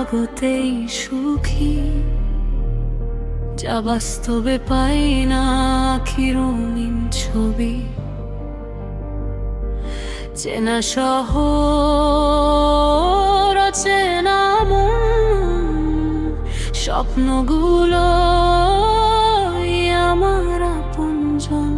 জগতেই সুখী, যা বাস্তবে পাই না আঁখি রঙিন ছবি। চেনা শহর চেনা মন, স্বপ্নগুলো আমার আপনজন।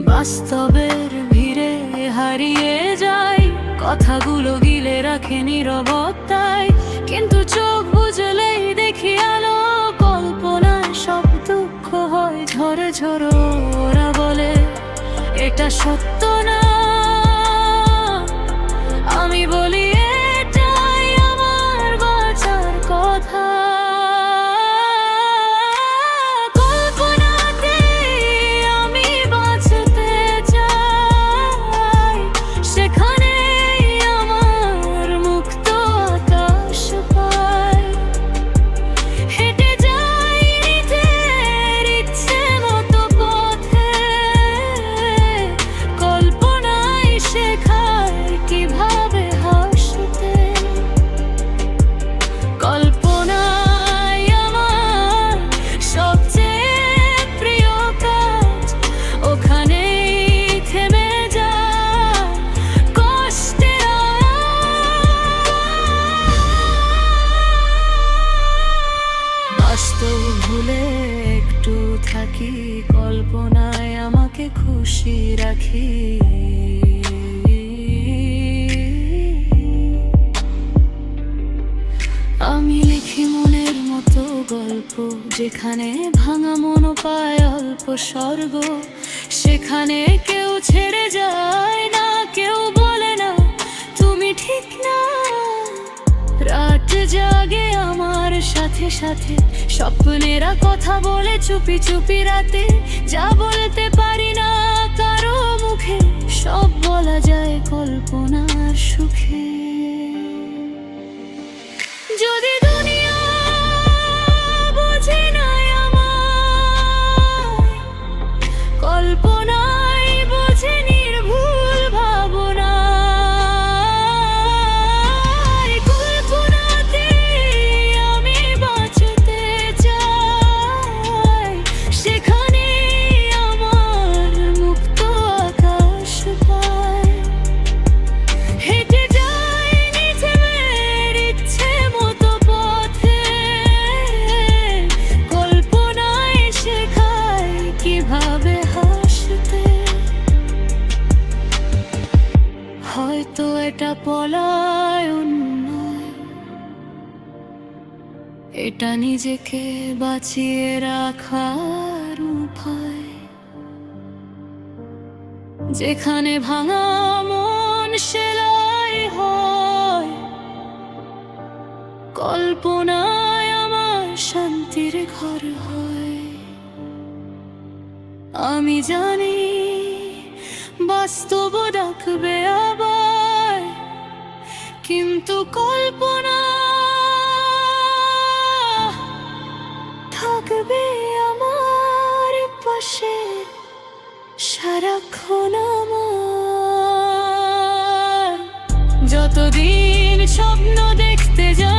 বাস্তবের ভিড়ে হারিয়ে যায়, কথাগুলো গিলে রাখে নীরবতায়। কিন্তু চোখ বুঝলেই দেখি আলো, কল্পনায় সব দুঃখ হয় ঝরে ঝরো। ওরা বলে এটা সত্য না, আমি বলি এটাই আমার বাঁচার কথা। কল্পনাতে আমি বাঁচতে চাই, সেখানেই আমার মুক্ত আকাশ পাই। হেঁটে যাই নিজের ইচ্ছে মতো পথে, কল্পনায় শেখায় কিভাবে হাসতে। কল্পনায় আমার সবচেয়ে প্রিয় কাজ, ওখানেই থেমে যায় কষ্টের আওয়াজ। বাস্তব ভুলে একটু থাকি, কল্পনায় আমাকে খুশি রাখি। আমি লিখি মনের মতো গল্প, যেখানে ভাঙা মন পায় অল্প স্বর্গ। সেখানে কেউ ছেড়ে যায় না, কেউ বলে না তুমি ঠিক না। রাত জাগে আমার সাথে সাথে, স্বপ্নেরা কথা বলে চুপি চুপি রাতে। যা বলতে পারি না কারো মুখে, সব বলা যায় কল্পনার সুখে। যদি দুনিয়া বোঝে না আমায়, কল্পনায় বোঝে নির্ভুল ভাবনা। কল্পনাতে আমি বাঁচতে চাই, সেখানে আমার মুক্ত আকাশ পাই। হেঁটে যাই নিজের ইচ্ছে মতো পথে, কল্পনায় শেখায় কিভাবে হাসতে। হয়তো এটা পলায়ন নয়, এটা নিজেকে বাঁচিয়ে রাখার উপায়। যেখানে ভাঙা মন সেলাই হয়, কল্পনায় আমার শান্তির ঘর হয়। আমি জানি বাস্তব ডাকবে আবার, কিন্তু কল্পনা থাকবে আমার পাশে সারাক্ষণ আমার। যতদিন স্বপ্ন দেখতে যাই